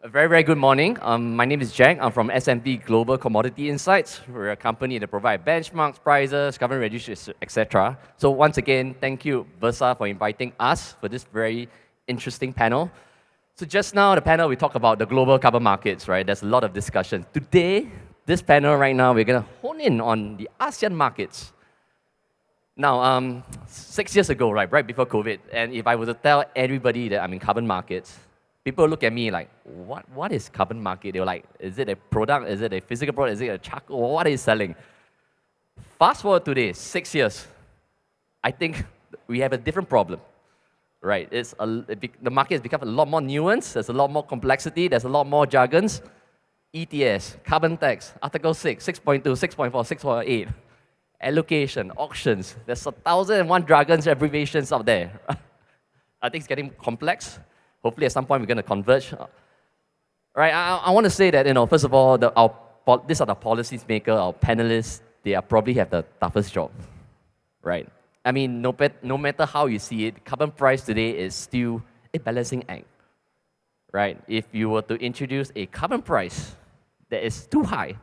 A very good morning. My name is Jack. I'm from S&P Global Commodity Insights. We're a company that provide benchmarks, prices, government registries, etc. So once again, thank you, Bursa, for inviting us for this very interesting panel. So just now, the panel, we talked about the global carbon markets, right? There's a lot of discussion. Today, this panel right now, we're going to hone in on the ASEAN markets. Now, 6 years ago, right before COVID, and if I were to tell everybody that I'm in carbon markets, people look at me like, what is carbon market? They're like, is it a product? Is it a physical product? Is it a charcoal? What are you selling? Fast forward today, 6 years, I think we have a different problem, right? The market has become a lot more nuanced, there's a lot more complexity, there's a lot more jargons. ETS, carbon tax, Article 6, 6.2, 6.4, 6.8, allocation, auctions. There's 1,001 jargons, abbreviations out there. I think it's getting complex. Hopefully at some point we're going to converge. Right, I want to say that, first of all, these are the policies maker, our panelists, they probably have the toughest job, right? I mean, no matter how you see it, carbon price today is still a balancing act, right? If you were to introduce a carbon price that is too high,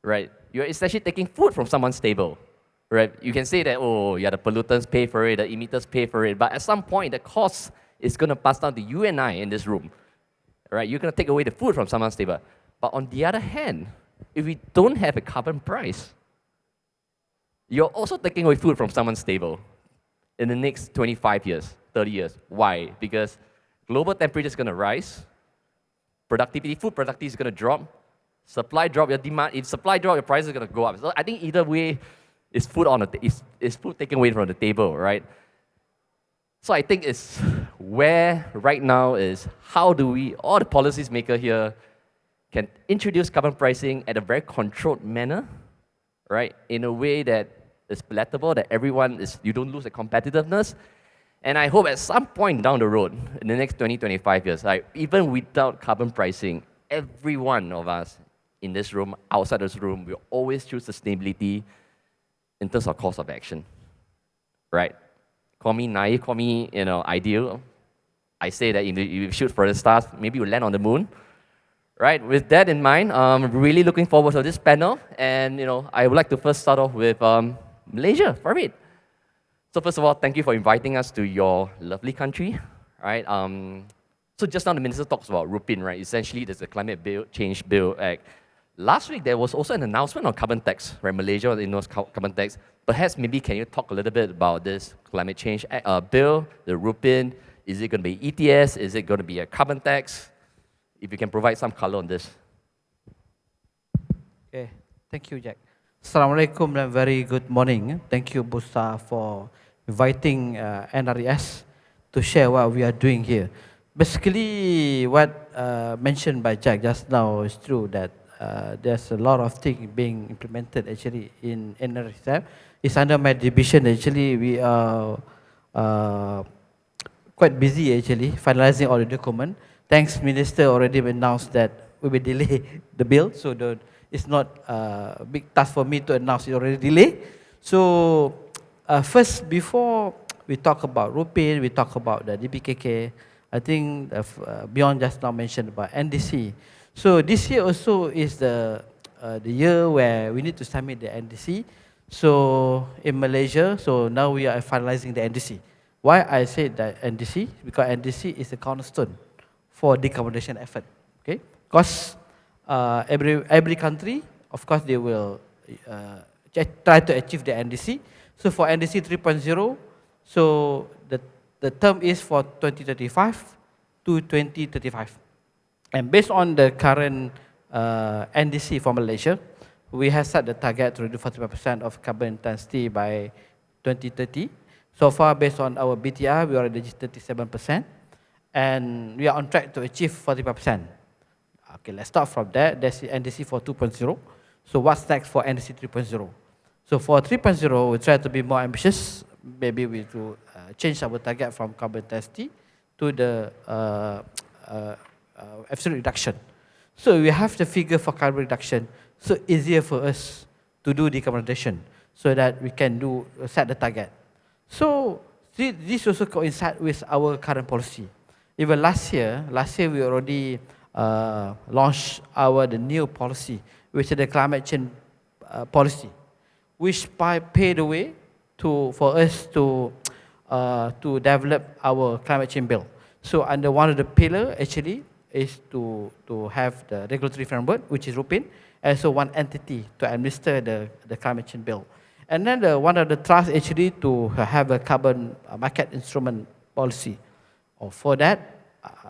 right, you're essentially taking food from someone's table, right? You can say that, oh, yeah, the pollutants pay for it, the emitters pay for it, but at some point, the cost is going to pass down to you and I in this room, right? You're going to take away the food from someone's table. But on the other hand, if we don't have a carbon price, you're also taking away food from someone's table in the next 25 years, 30 years. Why? Because global temperature is going to rise, food productivity is going to drop, supply drop, your demand. If supply drop, your price is going to go up. So I think either way, is food taken away from the table, right? So I think it's where right now is how do we, all the policies maker here, can introduce carbon pricing at a very controlled manner, right? In a way that is palatable, that you don't lose the competitiveness. And I hope at some point down the road, in the next 20, 25 years, right, even without carbon pricing, every one of us in this room, outside this room, will always choose sustainability in terms of cost of action, right? Call me naive, call me ideal. I say that if you shoot for the stars, maybe you'll land on the moon. Right, with that in mind, I'm really looking forward to this panel. And I would like to first start off with Malaysia, Farid. So first of all, thank you for inviting us to your lovely country. Right? So just now the minister talks about RUPIN, right? Essentially, there's a climate change bill act. Last week, there was also an announcement on carbon tax, right? Malaysia announced carbon tax. Perhaps maybe can you talk a little bit about this climate change bill, the RUPIN? Is it going to be ETS? Is it going to be a carbon tax? If you can provide some color on this. Okay, thank you, Jack. Assalamu alaikum and very good morning. Thank you, Bursa, for inviting NRES to share what we are doing here. Basically, what mentioned by Jack just now is true that there's a lot of things being implemented actually in NRES. It's under my division. Actually, we are quite busy actually finalizing all the document. Thanks, Minister already announced that we will delay the bill, so it's not a big task for me to announce it already delayed. So first, before we talk about RUPIN, we talk about the DPKK, I think beyond just now mentioned about NDC. So this year also is the year where we need to submit the NDC. So in Malaysia, so now we are finalizing the NDC. Why I say that NDC? Because NDC is a cornerstone for decarbonization effort. Okay, because every country, of course, they will try to achieve the NDC. So for NDC 3.0, so the term is for 2035 to 2035. And based on the current NDC for Malaysia, we have set the target to reduce 45% of carbon intensity by 2030. So far, based on our BTR, we already reached 37%. And we are on track to achieve 45%. Okay, let's start from there. That's the NDC for 2.0. So what's next for NDC 3.0? So for 3.0, we try to be more ambitious. Maybe we will change our target from carbon intensity to the absolute reduction. So we have the figure for carbon reduction, so easier for us to do decarbonization, so that we can set the target. So this also coincides with our current policy. Even last year we already launched the new policy, which is the climate change policy, which paved the way for us to develop our climate change bill. So under one of the pillar actually is to have the regulatory framework, which is RUPIN, and so one entity to administer the climate change bill. And then one of the thrust actually to have a carbon market instrument policy. For that,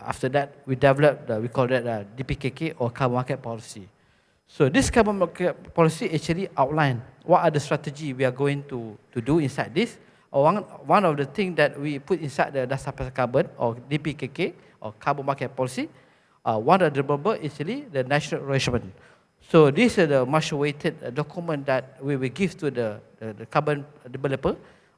after that, we developed, we call that DPKK or carbon market policy. So this carbon market policy actually outline what are the strategy we are going to do inside this. One of the things that we put inside the dasar pasar carbon or DPKK or carbon market policy, one of the deliverables is actually the national arrangement. So this is the much awaited document that we will give to the carbon developer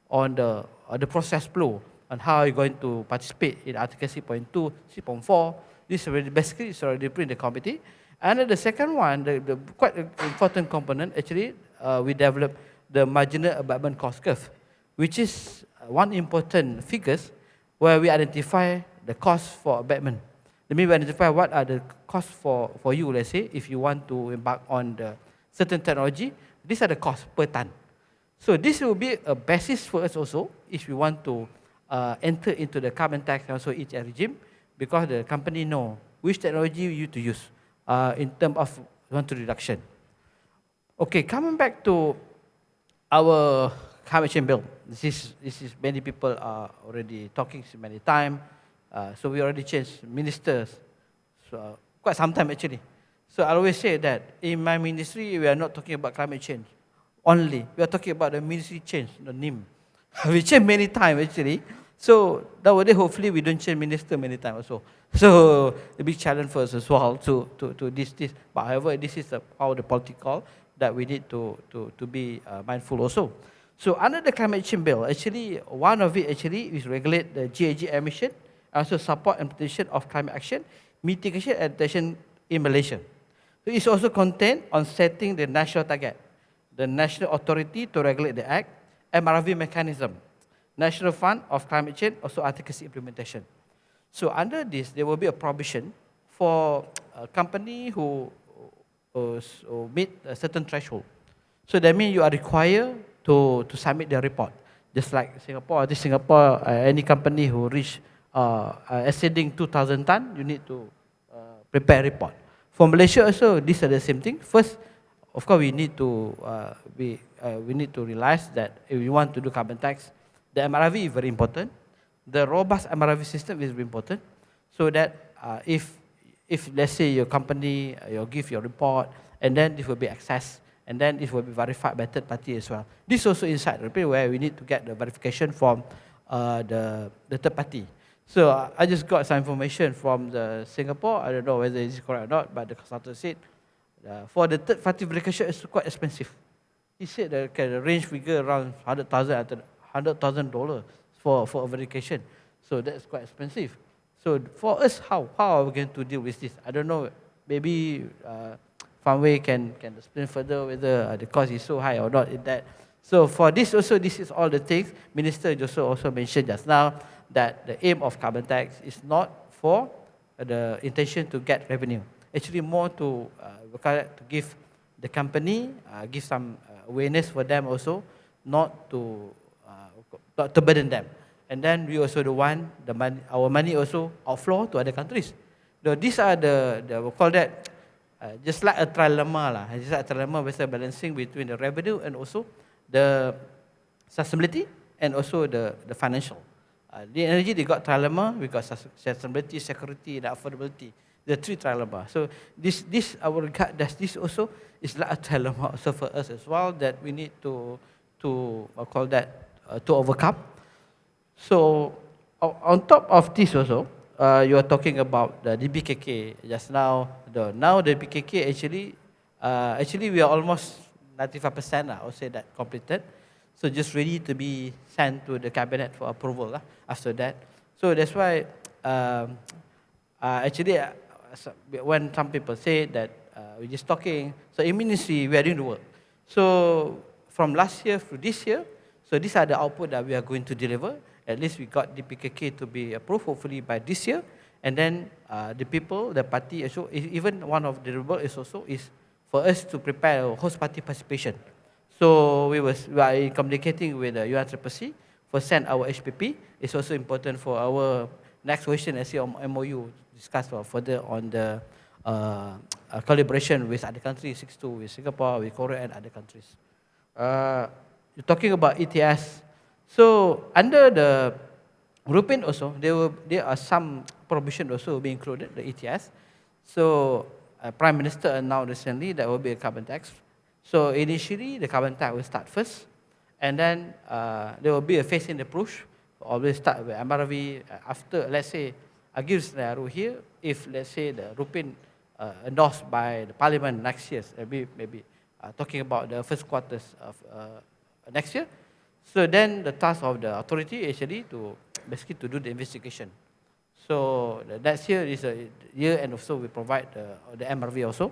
on the process flow and how you're going to participate in Article 6.2, 6.4. This already basically is already put in the committee. And then the second one, the quite important component, actually, we developed the marginal abatement cost curve, which is one important figures where we identify the cost for abatement. Let me identify what are the costs for you, let's say, if you want to embark on the certain technology. These are the costs per ton. So this will be a basis for us also if we want to enter into the carbon tax and also ETS regime, because the company know which technology you need to use in terms of voluntary reduction. Okay, coming back to our climate change bill. This is many people are already talking many times. So we already changed ministers quite some time actually. So I always say that in my ministry we are not talking about climate change only. We are talking about the ministry change, the NIM. We change many times actually. So nowadays hopefully we don't change minister many times also. So a big challenge for us as well to this. But however, this is how the political that we need to be mindful also. So under the climate change bill, actually one of it actually is regulate the GHG emission, also support implementation of climate action, mitigation and adaptation in Malaysia. So it's also contained on setting the national target, the national authority to regulate the act, MRV mechanism, National Fund of Climate Change, also Article 6 implementation. So under this, there will be a provision for a company who meet a certain threshold. So that means you are required to submit the report. Just like Singapore, any company who reach exceeding 2,000 ton, you need to prepare a report. For Malaysia also, these are the same thing. First, of course, we need to realize that if we want to do carbon tax, the MRV is very important. The robust MRV system is very important, so that if let's say your company you give your report, and then this will be accessed, and then it will be verified by third party as well. This also inside the report where we need to get the verification from the third party. So I just got some information from the Singapore. I don't know whether it is correct or not, but the consultant said for the third party verification it's quite expensive. He said the range figure around $100,000 for a verification. So that's quite expensive. So for us, how are we going to deal with this? I don't know. Maybe Fanway can explain further whether the cost is so high or not in that. So for this also, this is all the things Minister also mentioned just now, that the aim of carbon tax is not for the intention to get revenue. Actually more to give the company, give some awareness for them also, not to burden them. And then we also our money also outflow to other countries. So these are we call that just like a trilemma lah. Just like a trilemma with a balancing between the revenue and also the sustainability and also the financial. The energy they got trilemma, we got sustainability, security, and affordability. The three trilemma. So this our regard that this also is like a trilemma also for us as well, that we need to call that to overcome. So on top of this also, you are talking about the DPKK just now. The DPKK actually we are almost 95%. I would say that completed. So just ready to be sent to the cabinet for approval after that. So that's why actually when some people say that we're just talking, so in ministry we are doing the work. So from last year to this year, so these are the output that we are going to deliver. At least we got DPKK to be approved hopefully by this year. And then the people, the party also, even one of the deliverables is also is for us to prepare a host party participation. So we are communicating with the UNCCC for send our HPP. It's also important for our next question as MOU discuss further on the collaboration with other countries, 6.2 with Singapore, with Korea and other countries. You're talking about ETS. So under the European also, there are some provision also being included, the ETS. So Prime Minister announced recently there will be a carbon tax. So initially the carbon tax will start first, and then there will be a phase-in approach. Always start with MRV after, let's say, I give scenario here, if let's say the European endorsed by the Parliament next year, maybe talking about the first quarters of next year. So then the task of the authority actually to basically to do the investigation. So the next year is a year, and also we provide the MRV also.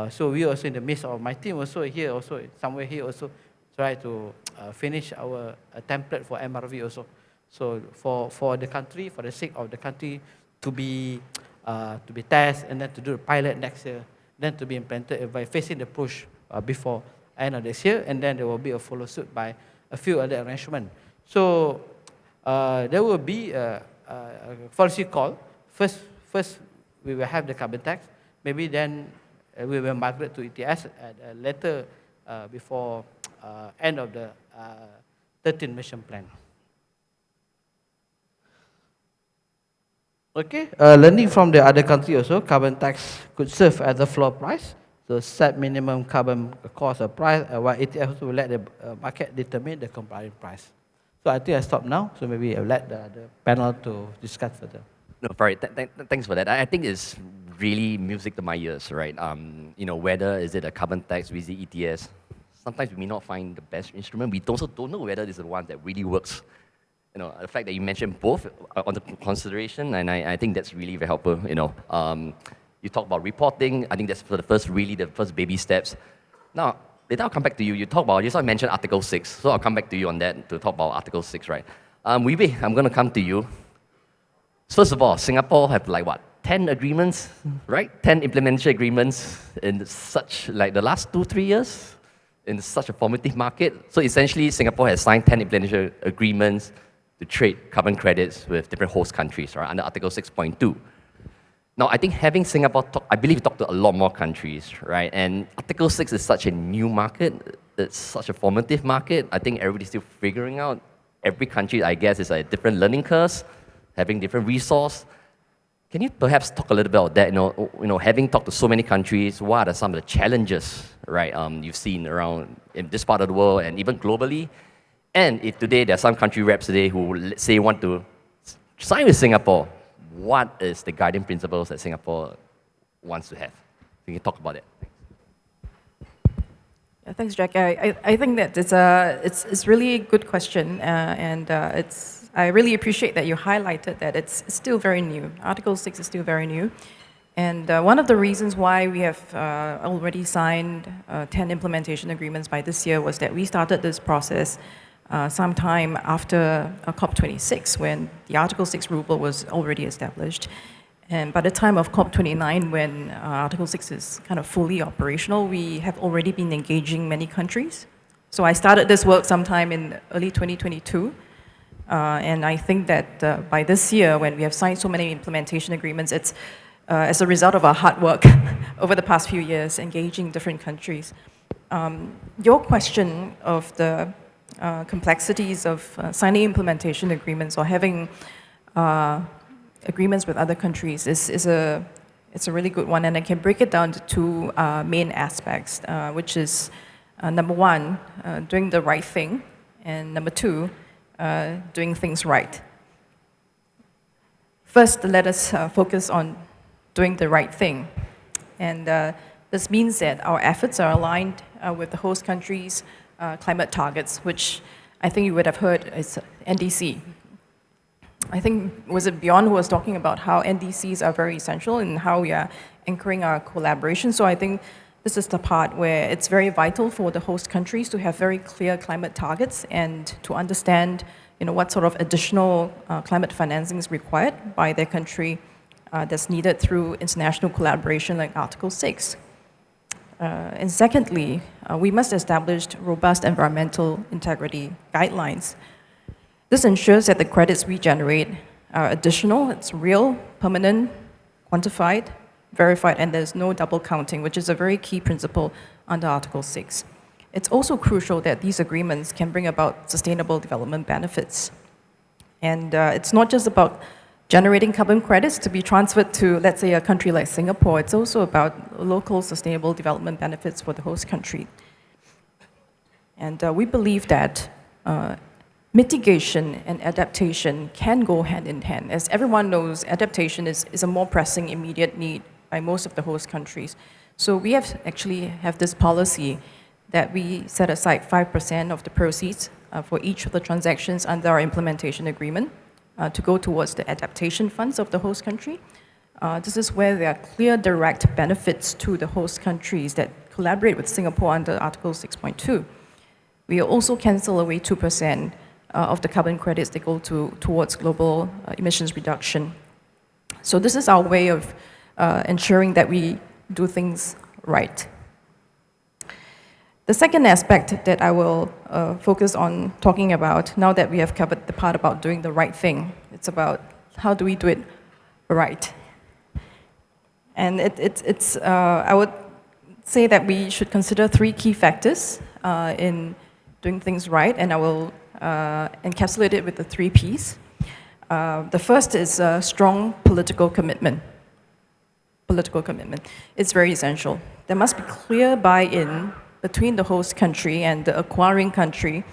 So we also in the midst of my team also here also somewhere here also try to finish our template for MRV also. So for the country, for the sake of the country to be tested and then to do a pilot next year, then to be implemented by facing the push before end of this year, and then there will be a follow suit by a few other arrangements. So there will be a policy call. First we will have the carbon tax. Maybe then we will migrate to ETS at later before end of the 13th mission plan. Okay, learning from the other country also, carbon tax could serve as a floor price. So set minimum carbon cost or price, while ETF also will let the market determine the compliant price. So I think I stop now. So maybe I'll let the panel to discuss further. No, Farid, thanks for that. I think it's really music to my ears, right? Whether is it a carbon tax, is it ETS? Sometimes we may not find the best instrument. We also don't know whether this is the one that really works. The fact that you mentioned both on the consideration, and I think that's really very helpful. You talk about reporting. I think that's for the first baby steps. Now, later I'll come back to you. You mentioned Article 6, so I'll come back to you on that to talk about Article 6, right? Wiebe, I'm going to come to you. First of all, Singapore have 10 agreements, right? 10 implementation agreements in such, the last 2-3 years in such a formative market. So essentially, Singapore has signed 10 implementation agreements to trade carbon credits with different host countries, right, under Article 6.2. Now, I think having Singapore I believe you talk to a lot more countries, right? And Article 6 is such a new market. It's such a formative market. I think everybody's still figuring out. Every country, I guess, is a different learning curve, having different resource. Can you perhaps talk a little bit about that? Having talked to so many countries, what are some of the challenges, right, you've seen around in this part of the world and even globally? And if today there are some country reps today who, let's say, want to sign with Singapore, what is the guiding principles that Singapore wants to have? Can you talk about it? Yeah, thanks, Jack. I think that it's really a good question, and I really appreciate that you highlighted that it's still very new. Article 6 is still very new. And one of the reasons why we have already signed 10 implementation agreements by this year was that we started this process sometime after COP26, when the Article 6 rule was already established. And by the time of COP29, when Article 6 is kind of fully operational, we have already been engaging many countries. So I started this work sometime in early 2022. And I think that by this year, when we have signed so many implementation agreements, it's as a result of our hard work over the past few years, engaging different countries. Your question of the complexities of signing implementation agreements or having agreements with other countries it's a really good one, and I can break it down to two main aspects, which is number one, doing the right thing, and number two, doing things right. First, let us focus on doing the right thing, and this means that our efforts are aligned with the host countries' climate targets, which I think you would have heard is NDC. I think, was it Bjorn who was talking about how NDCs are very essential and how we are anchoring our collaboration? So I think this is the part where it's very vital for the host countries to have very clear climate targets and to understand what sort of additional climate financing is required by their country that's needed through international collaboration like Article 6. And secondly, we must establish robust environmental integrity guidelines. This ensures that the credits we generate are additional, it's real, permanent, quantified, verified, and there's no double counting, which is a very key principle under Article 6. It's also crucial that these agreements can bring about sustainable development benefits. And it's not just about generating carbon credits to be transferred to, let's say, a country like Singapore. It's also about local sustainable development benefits for the host country. And we believe that mitigation and adaptation can go hand in hand. As everyone knows, adaptation is a more pressing, immediate need by most of the host countries. So we actually have this policy that we set aside 5% of the proceeds for each of the transactions under our implementation agreement to go towards the adaptation funds of the host country. This is where there are clear direct benefits to the host countries that collaborate with Singapore under Article 6.2. We also cancel away 2% of the carbon credits that go towards global emissions reduction. So this is our way of ensuring that we do things right. The second aspect that I will focus on talking about, now that we have covered the part about doing the right thing, it's about how do we do it right. And I would say that we should consider 3 key factors in doing things right, and I will encapsulate it with the 3 Ps. The first is strong political commitment. Political commitment. It's very essential. There must be clear buy-in between the host country and the acquiring country,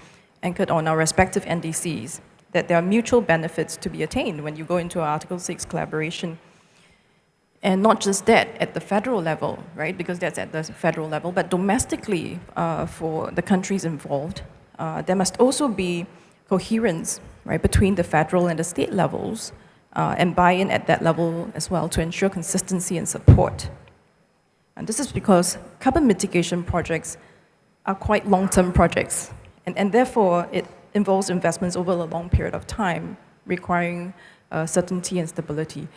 anchored on our respective NDCs, that there are mutual benefits to be attained when you go into Article 6 collaboration. And not just that, at the federal level, right? Because that's at the federal level, but domestically for the countries involved, there must also be coherence, right, between the federal and the state levels, and buy-in at that level as well to ensure consistency and support. And this is because carbon mitigation projects are quite long-term projects, and therefore it involves investments over a long period of time, requiring certainty and stability.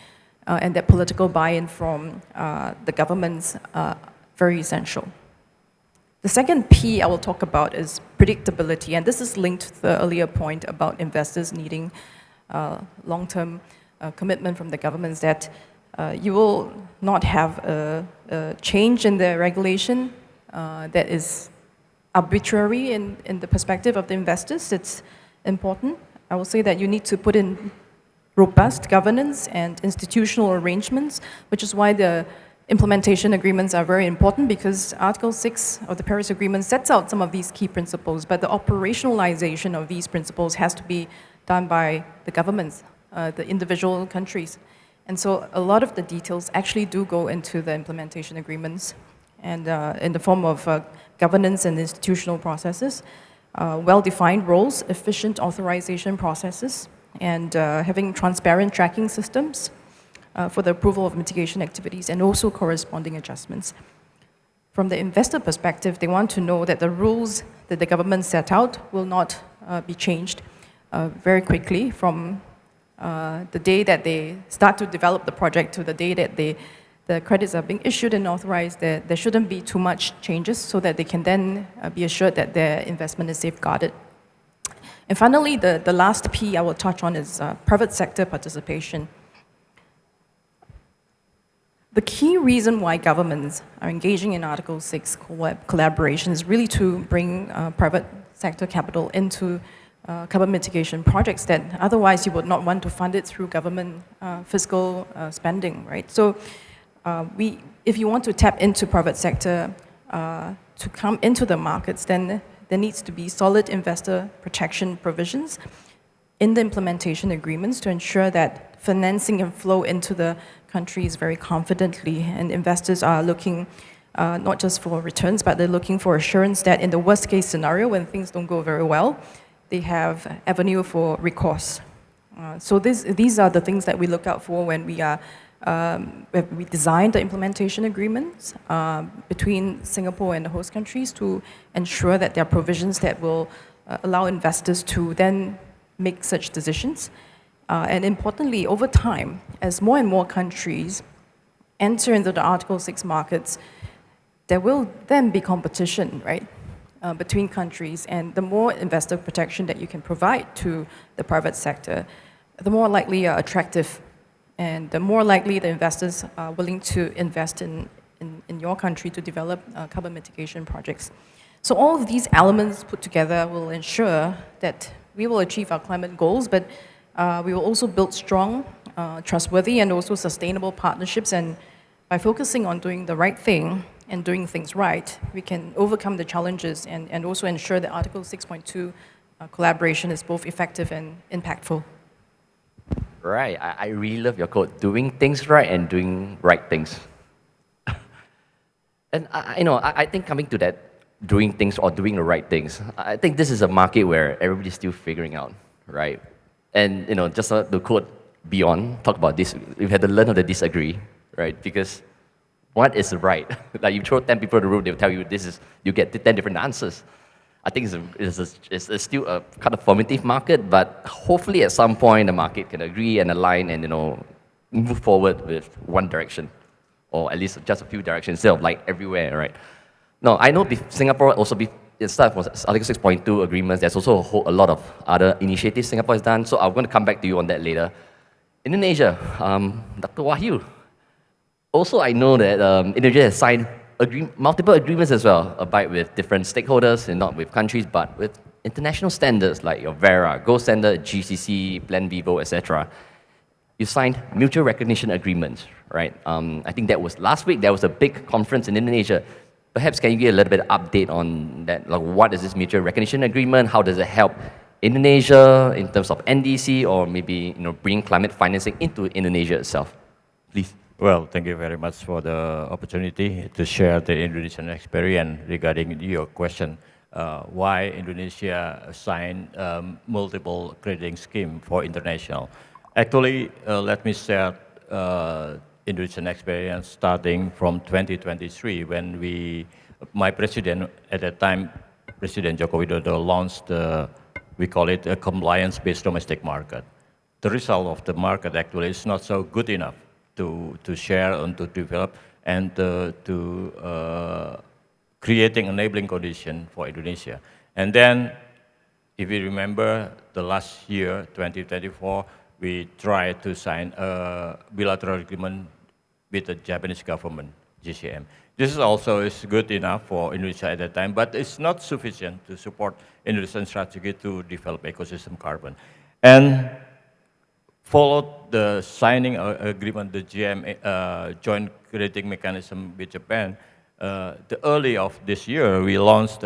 And that political buy-in from the governments are very essential. The second P I will talk about is predictability, and this is linked to the earlier point about investors needing long-term commitment from the governments, that you will not have a change in the regulation that is arbitrary in the perspective of the investors. It's important. I will say that you need to put in robust governance and institutional arrangements, which is why the implementation agreements are very important, because Article 6 of the Paris Agreement sets out some of these key principles, but the operationalization of these principles has to be done by the governments, the individual countries. And so a lot of the details actually do go into the implementation agreements, and in the form of governance and institutional processes, well-defined roles, efficient authorization processes, and having transparent tracking systems for the approval of mitigation activities, and also corresponding adjustments. From the investor perspective, they want to know that the rules that the government set out will not be changed very quickly from the day that they start to develop the project to the day that the credits are being issued and authorized. There shouldn't be too much changes, so that they can then be assured that their investment is safeguarded. And finally, the last P I will touch on is private sector participation. The key reason why governments are engaging in Article 6 collaboration is really to bring private sector capital into carbon mitigation projects that otherwise you would not want to fund it through government fiscal spending, right? So if you want to tap into private sector to come into the markets, then there needs to be solid investor protection provisions in the implementation agreements to ensure that financing can flow into the countries very confidently, and investors are looking not just for returns, but they're looking for assurance that in the worst case scenario, when things don't go very well, they have avenue for recourse. So these are the things that we look out for when we design the implementation agreements between Singapore and the host countries, to ensure that there are provisions that will allow investors to then make such decisions. And importantly, over time, as more and more countries enter into the Article 6 markets, there will then be competition, right, between countries. And the more investor protection that you can provide to the private sector, the more likely you're attractive, and the more likely the investors are willing to invest in your country to develop carbon mitigation projects. So all of these elements put together will ensure that we will achieve our climate goals, but we will also build strong, trustworthy, and also sustainable partnerships. And by focusing on doing the right thing and doing things right, we can overcome the challenges and also ensure that Article 6.2 collaboration is both effective and impactful. Right, I really love your quote, doing things right and doing right things. And I think coming to that, doing things or doing the right things, I think this is a market where everybody's still figuring out, right? And just to quote Beyond, talk about this, we've had to learn how to disagree, right? Because what is right? Like you throw 10 people in the room, they'll tell you this is, you get 10 different answers. I think it's still a kind of formative market, but hopefully at some point the market can agree and align and move forward with one direction, or at least just a few directions instead of like everywhere, right? No, I know Singapore also instead of Article 6.2 agreements, there's also a lot of other initiatives Singapore has done. So I'm going to come back to you on that later. Indonesia, Dr. Wahyu. Also, I know that Indonesia has signed multiple agreements as well, albeit with different stakeholders, and not with countries, but with international standards like your VERA, Gold Standard, GCC, Plan Vivo, etc. You signed mutual recognition agreements, right? I think that was last week. There was a big conference in Indonesia. Perhaps can you give a little bit of update on that? Like, what is this mutual recognition agreement? How does it help Indonesia in terms of NDC, or maybe bring climate financing into Indonesia itself? Please. Well, thank you very much for the opportunity to share the Indonesian experience regarding your question. Why Indonesia signed multiple crediting scheme for international. Actually, let me share Indonesian experience starting from 2023 when my president at that time, President Joko Widodo, launched we call it a compliance-based domestic market. The result of the market actually is not so good enough to share and to develop and to creating enabling condition for Indonesia. And then, if you remember, the last year, 2024, we tried to sign a bilateral agreement with the Japanese government, GCM. This is also good enough for Indonesia at that time, but it's not sufficient to support Indonesian strategy to develop ecosystem carbon. And followed the signing agreement, the joint crediting mechanism with Japan, the early of this year, we launched,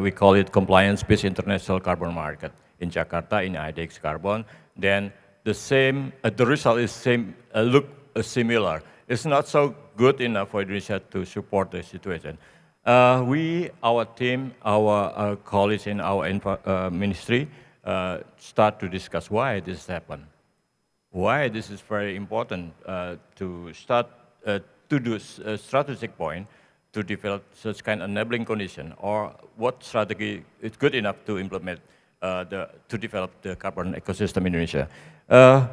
we call it compliance-based international carbon market in Jakarta, in IDX Carbon. Then the result is similar. It's not so good enough for Indonesia to support the situation. Our team, our colleagues in our ministry, start to discuss why this happened. Why this is very important to start to do a strategic point to develop such kind of enabling condition, or what strategy is good enough to implement to develop the carbon ecosystem in Indonesia.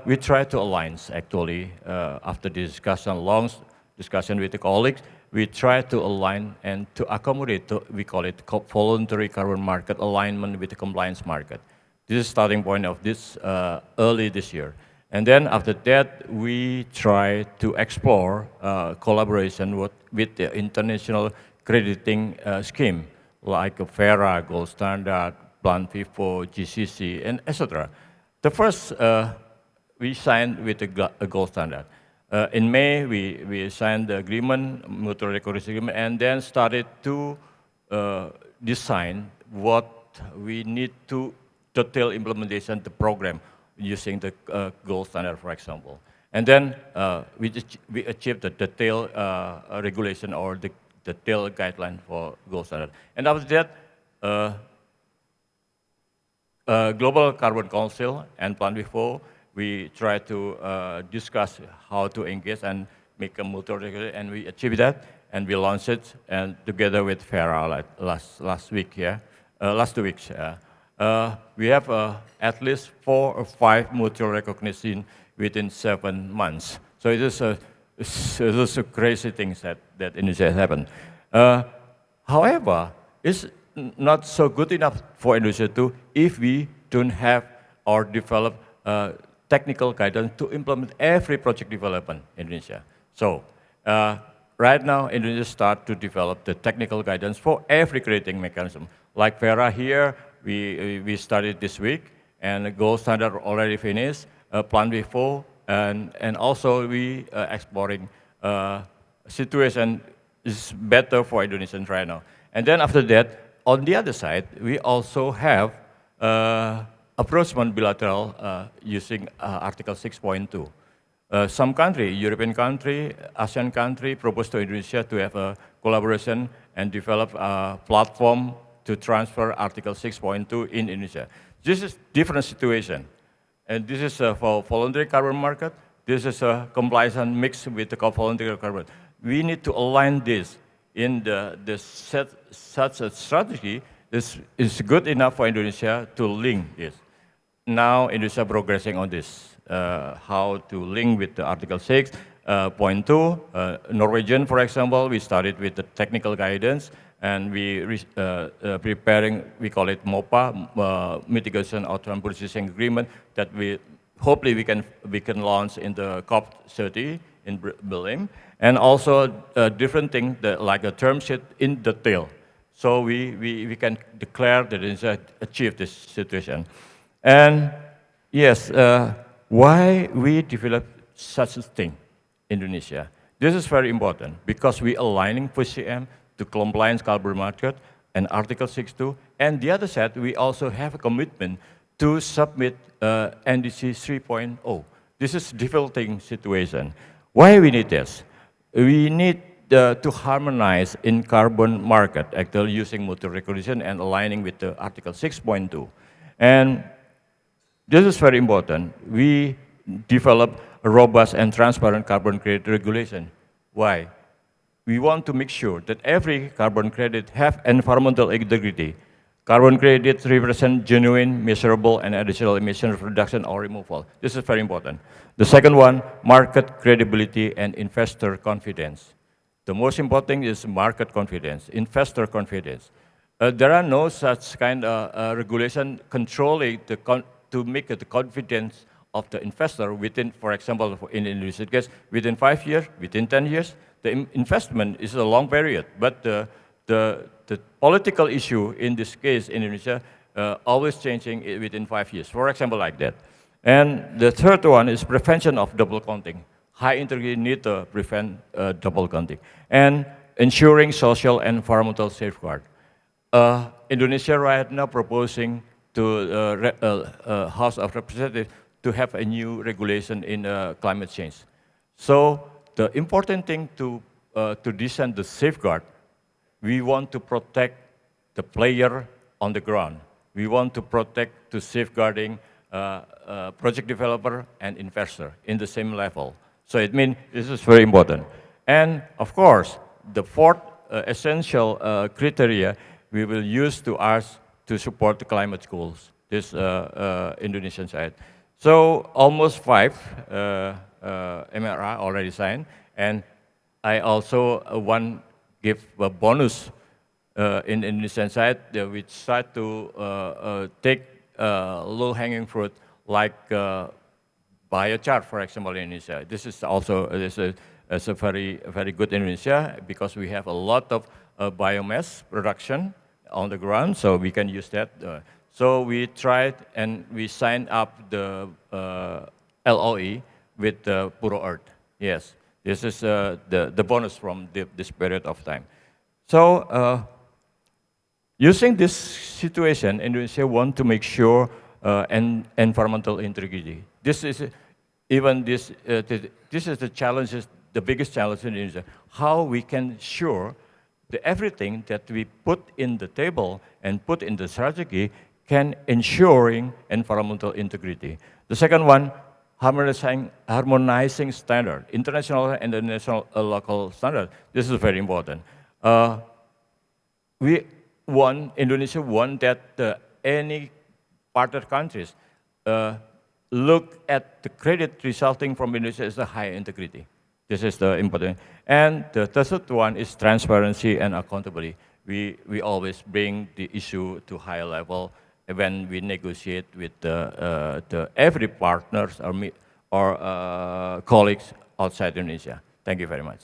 We try to align actually after the discussion, long discussion with the colleagues. We try to align and to accommodate, we call it voluntary carbon market alignment with the compliance market. This is starting point of this early this year. And then after that, we try to explore collaboration with the international crediting scheme, like VERA, Gold Standard, Plan Vivo, GCC, and etc. The first, we signed with a Gold Standard. In May, we signed the agreement, mutual recognition agreement, and then started to design what we need to detail implementation the program using the Gold Standard, for example. And then we achieved the detailed regulation or the detailed guideline for Gold Standard. And after that, Global Carbon Council and Plan Vivo, we try to discuss how to engage and make a mutual regulation, and we achieved that, and we launched it, and together with VERA last 2 weeks. We have at least 4 or 5 mutual recognition within 7 months. So it is a crazy things that Indonesia has happened. However, it's not so good enough for Indonesia too if we don't have or develop technical guidance to implement every project development in Indonesia. So right now, Indonesia start to develop the technical guidance for every crediting mechanism. Like Vera here, we started this week, and the gold standard already finished, plan before, and also we exploring situation is better for Indonesians right now. And then after that, on the other side, we also have approachment bilateral using Article 6.2. Some country, European country, ASEAN country, proposed to Indonesia to have a collaboration and develop a platform to transfer Article 6.2 in Indonesia. This is different situation. And this is for voluntary carbon market. This is a compliance mixed with the voluntary carbon. We need to align this in such a strategy is good enough for Indonesia to link this. Now Indonesia progressing on this, how to link with the Article 6.2. Norwegian, for example, we started with the technical guidance, and we preparing, we call it MOPA, Mitigation Outcome Purchasing Agreement, that we hopefully we can launch in the COP30 in Berlin, and also different things like a term sheet in detail. So we can declare that it's achieve this situation. And yes, why we develop such a thing in Indonesia? This is very important because we aligning PCM to compliance carbon market and Article 6.2, and the other side, we also have a commitment to submit NDC 3.0. This is defaulting situation. Why we need this? We need to harmonize in carbon market, actually using mutual recognition and aligning with the Article 6.2. And this is very important. We develop a robust and transparent carbon credit regulation. Why? We want to make sure that every carbon credit have environmental integrity. Carbon credits represent genuine, measurable, and additional emission reduction or removal. This is very important. The second one, market credibility and investor confidence. The most important is market confidence, investor confidence. There are no such kind of regulation controlling to make the confidence of the investor within, for example, in Indonesia's case, within 5 years, within 10 years. The investment is a long period, but the political issue in this case in Indonesia always changing within 5 years, for example, like that. And the third one is prevention of double counting. High integrity need to prevent double counting. And ensuring social and environmental safeguard. Indonesia right now proposing to House of Representatives to have a new regulation in climate change. So the important thing to design the safeguard, we want to protect the player on the ground. We want to protect to safeguarding project developer and investor in the same level. So it means this is very important. And of course, the fourth essential criteria we will use to us to support the climate goals, this Indonesian side. So almost 5 MRA already signed, and I also want give a bonus in Indonesian side, which try to take low-hanging fruit like biochar, for example, in Indonesia. This is also a very good in Indonesia because we have a lot of biomass production on the ground, so we can use that. So we tried and we signed up the LOE with Puro Earth. Yes, this is the bonus from this period of time. So using this situation, Indonesia want to make sure environmental integrity. This is the challenges, the biggest challenge in Indonesia. How we can ensure that everything that we put in the table and put in the strategy can ensuring environmental integrity. The second one, harmonizing standard, international and the national local standard. This is very important. Indonesia want that any partner countries look at the credit resulting from Indonesia as a high integrity. This is the important. And the third one is transparency and accountability. We always bring the issue to higher level when we negotiate with the every partners or colleagues outside Indonesia. Thank you very much.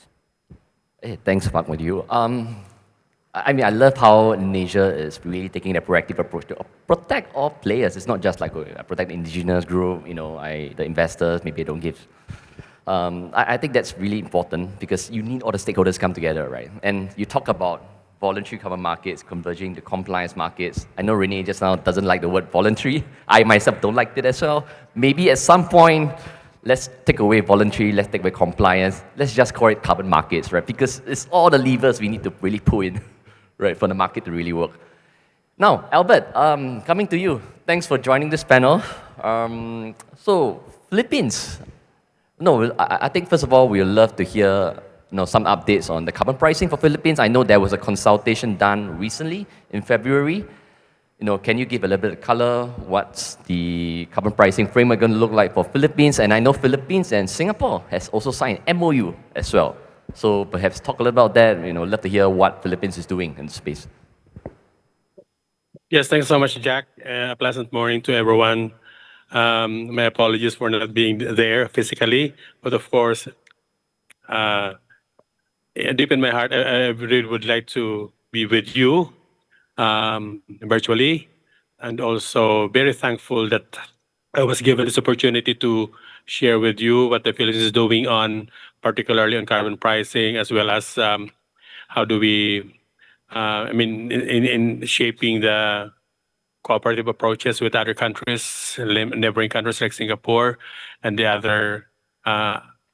Hey, thanks, Park, with you. I mean, I love how Indonesia is really taking a proactive approach to protect all players. It's not just like protect the indigenous group, the investors, maybe they don't give. I think that's really important because you need all the stakeholders come together, right? And you talk about voluntary carbon markets converging to compliance markets. I know Renee just now doesn't like the word voluntary. I myself don't like it as well. Maybe at some point, let's take away voluntary, let's take away compliance, let's just call it carbon markets, right? Because it's all the levers we need to really pull in, right, for the market to really work. Now, Albert, coming to you. Thanks for joining this panel. So, Philippines. No, I think first of all, we'd love to hear some updates on the carbon pricing for Philippines. I know there was a consultation done recently in February. Can you give a little bit of color? What's the carbon pricing framework going to look like for Philippines? And I know Philippines and Singapore has also signed MOU as well. So perhaps talk a little about that. Love to hear what Philippines is doing in the space. Yes, thanks so much, Jack. A pleasant morning to everyone. My apologies for not being there physically, but of course, deep in my heart, I really would like to be with you virtually, and also very thankful that I was given this opportunity to share with you what the Philippines is doing on, particularly on carbon pricing, as well as how do we, in shaping the cooperative approaches with other countries, neighboring countries like Singapore and the other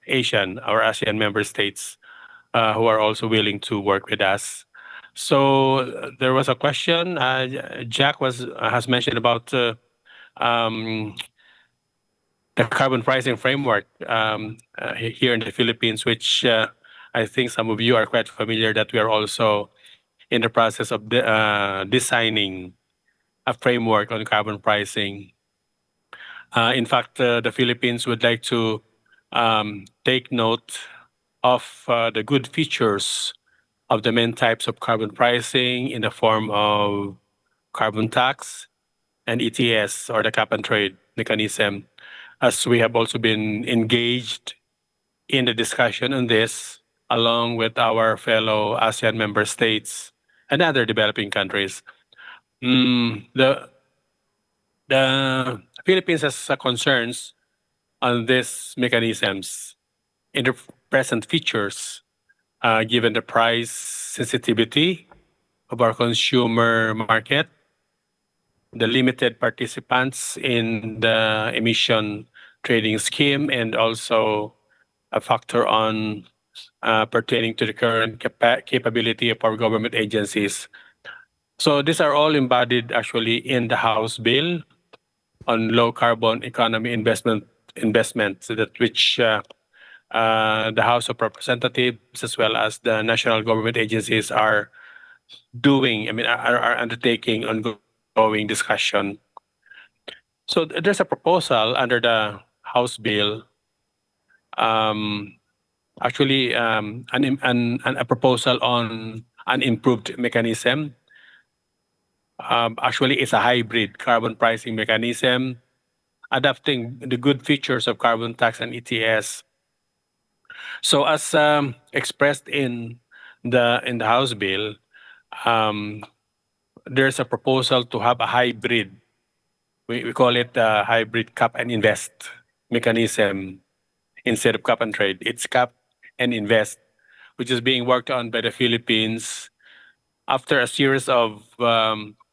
ASEAN member states who are also willing to work with us. So there was a question. Jack has mentioned about the carbon pricing framework here in the Philippines, which I think some of you are quite familiar that we are also in the process of designing a framework on carbon pricing. In fact, the Philippines would like to take note of the good features of the main types of carbon pricing in the form of carbon tax and ETS, or the cap and trade mechanism, as we have also been engaged in the discussion on this along with our fellow ASEAN member states and other developing countries. The Philippines has concerns on these mechanisms in the present features, given the price sensitivity of our consumer market, the limited participants in the emission trading scheme, and also a factor on pertaining to the current capability of our government agencies. So these are all embodied actually in the House bill on low carbon economy investment, so that which the House of Representatives as well as the national government agencies are doing, are undertaking ongoing discussion. So there's a proposal under the House bill, actually a proposal on an improved mechanism. Actually, it's a hybrid carbon pricing mechanism, adapting the good features of carbon tax and ETS. So as expressed in the House bill, there's a proposal to have a hybrid. We call it a hybrid cap and invest mechanism instead of cap and trade. It's cap and invest, which is being worked on by the Philippines after a series of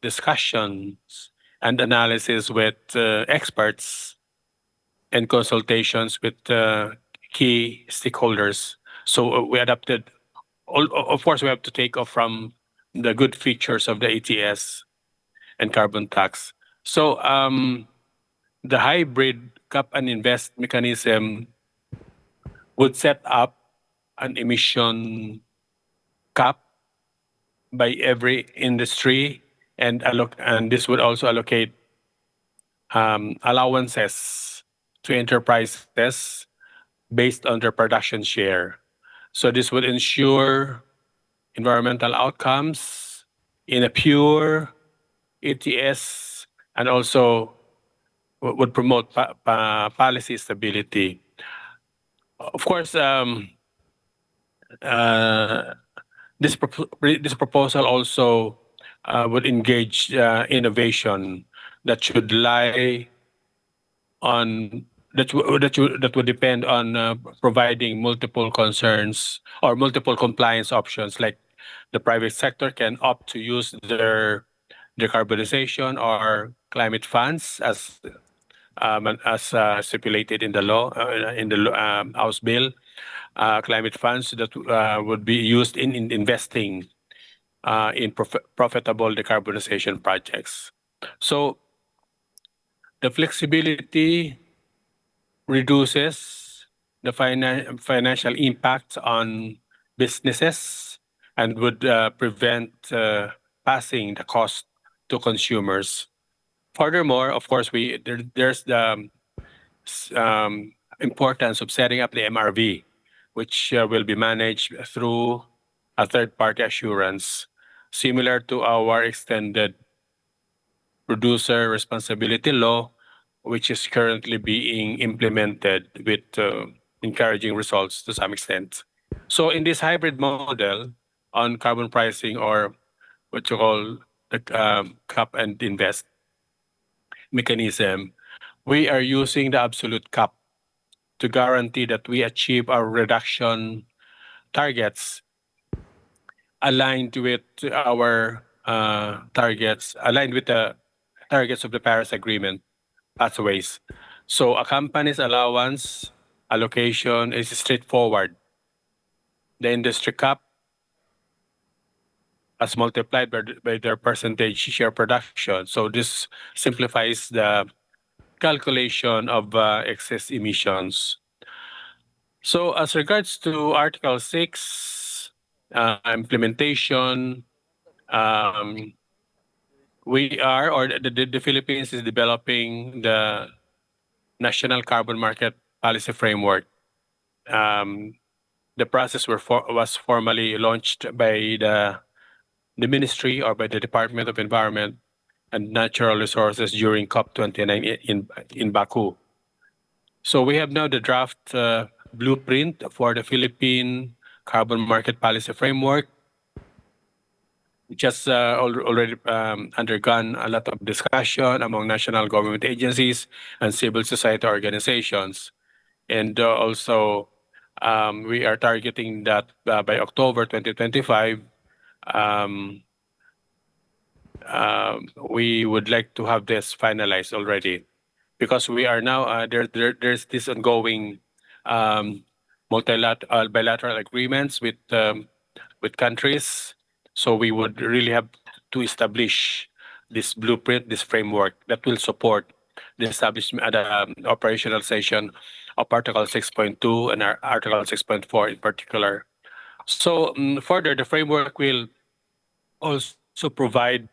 discussions and analysis with experts and consultations with key stakeholders. So we adapted. Of course, we have to take off from the good features of the ATS and carbon tax. So the hybrid cap and invest mechanism would set up an emission cap by every industry, and this would also allocate allowances to enterprises based on their production share. So this would ensure environmental outcomes in a pure ETS and also would promote policy stability. Of course, this proposal also would engage innovation that should lie on that would depend on providing multiple concerns or multiple compliance options. Like the private sector can opt to use their decarbonization or climate funds as stipulated in the law in the House bill. Climate funds that would be used in investing in profitable decarbonization projects. So the flexibility reduces the financial impact on businesses and would prevent passing the cost to consumers. Furthermore, of course, there's the importance of setting up the MRV, which will be managed through a third-party assurance, similar to our extended producer responsibility law, which is currently being implemented with encouraging results to some extent. So in this hybrid model on carbon pricing, or what you call the cap and invest mechanism, we are using the absolute cap to guarantee that we achieve our reduction targets aligned with our aligned with the targets of the Paris Agreement pathways. So a company's allowance allocation is straightforward. The industry cap as multiplied by their percentage share production. So this simplifies the calculation of excess emissions. So as regards to Article 6 implementation, we are, or the Philippines is developing the National Carbon Market Policy Framework. The process was formally launched by the ministry or by the Department of Environment and Natural Resources during COP29 in Baku. So we have now the draft blueprint for the Philippine Carbon Market Policy Framework, which has already undergone a lot of discussion among national government agencies and civil society organizations. And also, we are targeting that by October 2025, we would like to have this finalized already, because we are now there's this ongoing multilateral bilateral agreements with countries. So we would really have to establish this blueprint, this framework that will support the establishment, operationalization of Article 6.2 and Article 6.4 in particular. So further, the framework will also provide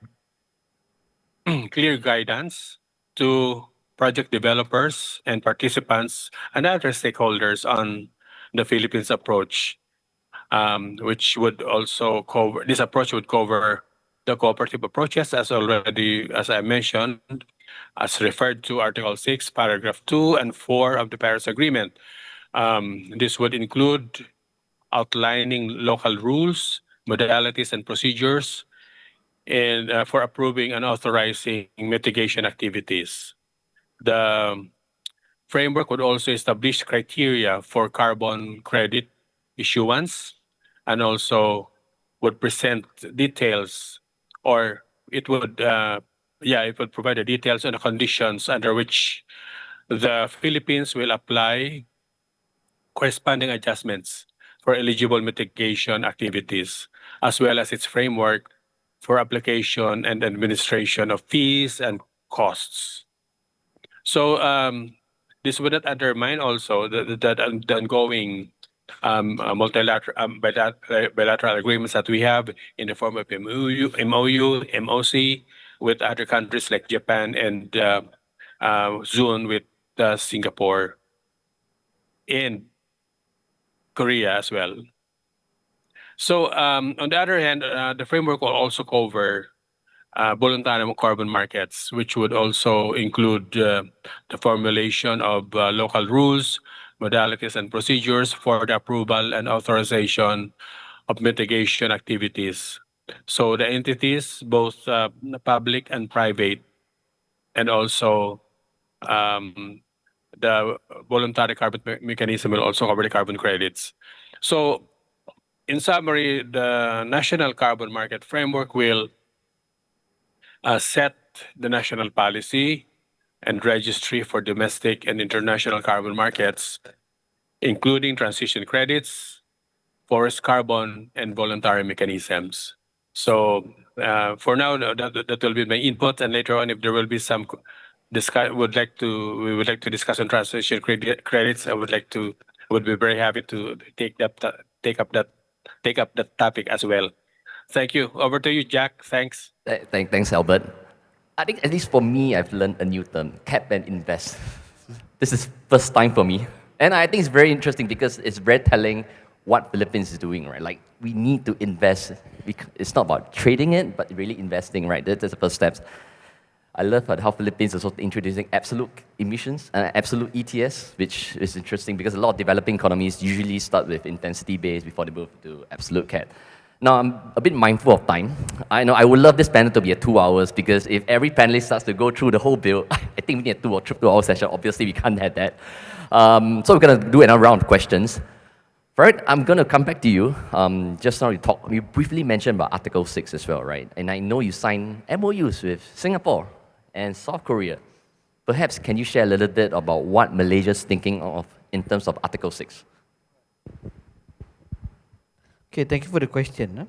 clear guidance to project developers and participants and other stakeholders on the Philippines approach, which would also cover, this approach would cover the cooperative approaches as I mentioned, as referred to Article 6, Paragraph 2 and 4 of the Paris Agreement. This would include outlining local rules, modalities, and procedures and for approving and authorizing mitigation activities. The framework would also establish criteria for carbon credit issuance and also would present details, or it would provide the details and the conditions under which the Philippines will apply corresponding adjustments for eligible mitigation activities, as well as its framework for application and administration of fees and costs. So this would not undermine also the ongoing bilateral agreements that we have in the form of MOU, MOC with other countries like Japan and zone with Singapore and Korea as well. So on the other hand, the framework will also cover voluntary carbon markets, which would also include the formulation of local rules, modalities, and procedures for the approval and authorization of mitigation activities. So the entities, both public and private, and also um, the voluntary carbon mechanism will also cover the carbon credits. So in summary, the national carbon market framework will set the national policy and registry for domestic and international carbon markets, including transition credits, forest carbon, and voluntary mechanisms. So for now, that will be my input, and later on, if there will be some we would like to discuss on transition credits. Would be very happy to take up that topic as well. Thank you. Over to you, Jack. Thanks. Thanks, Albert. I think at least for me, I've learned a new term, cap and invest. This is first time for me. And I think it's very interesting because it's very telling what Philippines is doing, right? Like, we need to invest. It's not about trading it, but really investing, right? That's the first steps. I love how Philippines is also introducing absolute emissions, absolute ETS, which is interesting because a lot of developing economies usually start with intensity-based before they move to absolute cap. Now, I'm a bit mindful of time. I know I would love this panel to be at 2 hours because if every panelist starts to go through the whole bill, I think we need a 2 or 3 hour session. Obviously, we can't have that. So we're going to do another round of questions. Farid, I'm going to come back to you. Just now you briefly mentioned about Article 6 as well, right? And I know you signed MOUs with Singapore and South Korea. Perhaps can you share a little bit about what Malaysia's thinking of in terms of Article 6? Okay, thank you for the question.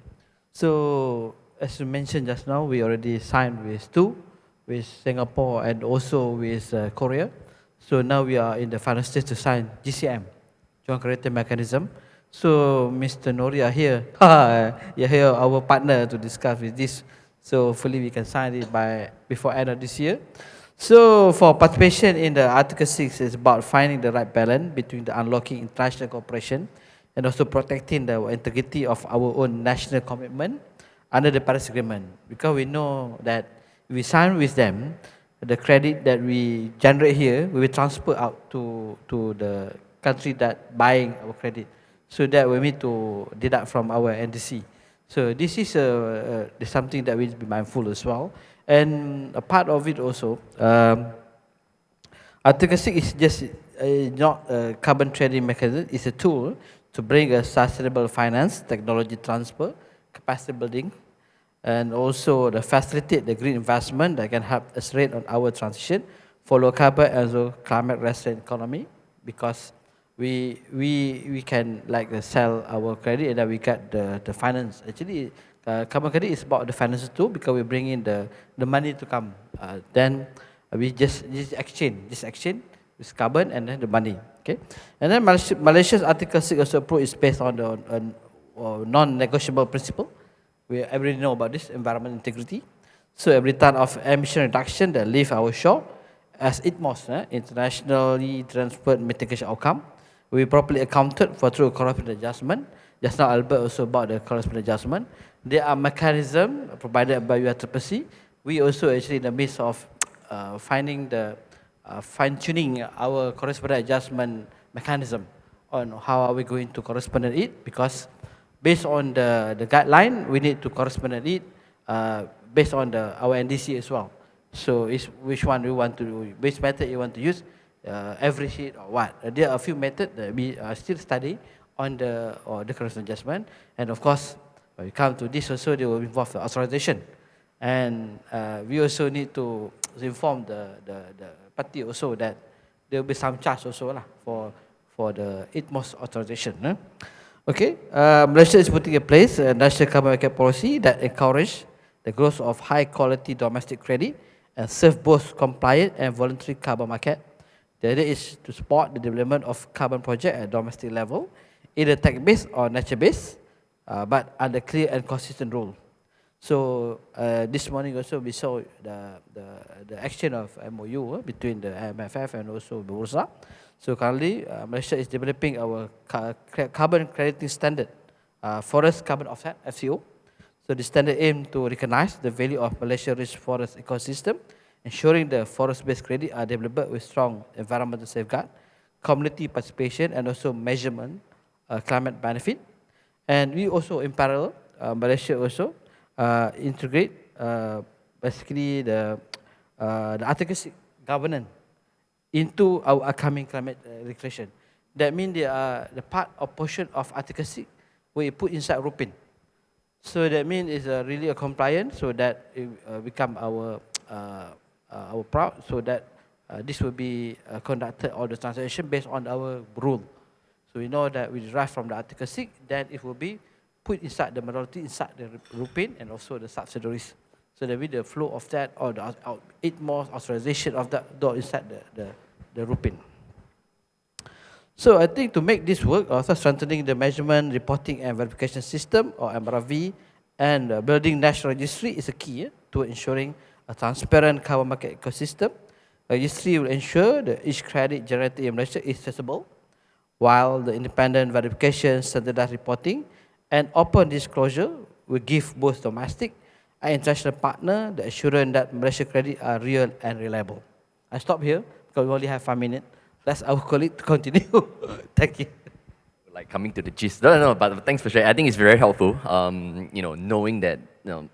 So, as you mentioned just now, we already signed with two, with Singapore and also with Korea. So now we are in the final stage to sign GCM, Joint Credit Mechanism. So, Mr. Nori are here. You're here, our partner, to discuss with this. So hopefully we can sign it before end of this year. So for participation in the Article 6 is about finding the right balance between the unlocking international cooperation and also protecting the integrity of our own national commitment under the Paris Agreement. Because we know that if we sign with them, the credit that we generate here will be transferred out to the country that buying our credit. So that we need to deduct from our NDC. So this is something that we need to be mindful as well. And a part of it also, Article 6 is just not a carbon trading mechanism, it's a tool to bring a sustainable finance, technology transfer, capacity building, and also the facilitate the green investment that can help accelerate on our transition for low carbon and also climate resilient economy, because we can like sell our credit and then we get the finance. Actually, carbon credit is about the finance too, because we bring in the money to come. Then we just exchange with carbon and then the money. Okay, and then Malaysia's Article 6 also approach is based on the non-negotiable principle. We everybody know about this, environmental integrity. So every ton of emission reduction that leave our shore as ITMOS, internationally transferred mitigation outcome, will be properly accounted for through corresponding adjustment. Just now Albert also about the corresponding adjustment. There are mechanisms provided by UNFCCC. We also actually in the midst of finding the fine-tuning our corresponding adjustment mechanism on how are we going to correspond it, because based on the guideline, we need to correspond it based on our NDC as well. So it's which one we want to do, which method you want to use, every sheet or what. There are a few methods that we are still studying on the corresponding adjustment. And of course, when we come to this also, they will involve the authorization. And we also need to inform the party also that there will be some charge also lah for the ITMOS authorization. Okay, Malaysia is putting in place a national carbon market policy that encourage the growth of high quality domestic credit and serve both compliant and voluntary carbon market. The idea is to support the development of carbon project at domestic level, either tech-based or nature-based, but under clear and consistent rule. So this morning also we saw the action of MOU between the MFF and also Bursa. So currently Malaysia is developing our carbon crediting standard, forest carbon offset (FCO). So the standard aim to recognize the value of Malaysia's rich forest ecosystem, ensuring the forest-based credit are developed with strong environmental safeguard, community participation, and also measurement climate benefit. And we also, in parallel, Malaysia also integrate basically the Article 6 governance into our upcoming climate regulation. That means the part or portion of Article 6 we put inside RUPIN. So that means it's really a compliant, so that it become our proud, so that this will be conducted all the transaction based on our rule. So we know that we derive from the Article 6, then it will be put inside the minority, inside the RUPIN and also the subsidiaries. So that with the flow of that, or the 8 more authorization of that inside the RUPIN. So I think to make this work, also strengthening the measurement, reporting and verification system, or MRV, and building national registry is a key to ensuring a transparent carbon market ecosystem. Registry will ensure that each credit generated in Malaysia is traceable, while the independent verification, standardized reporting, and open disclosure will give both domestic and international partner the assurance that Malaysia credit are real and reliable. I stop here because we only have 5 minutes. That's our colleague to continue. Thank you. Like coming to the gist. No, but thanks for sharing. I think it's very helpful, knowing that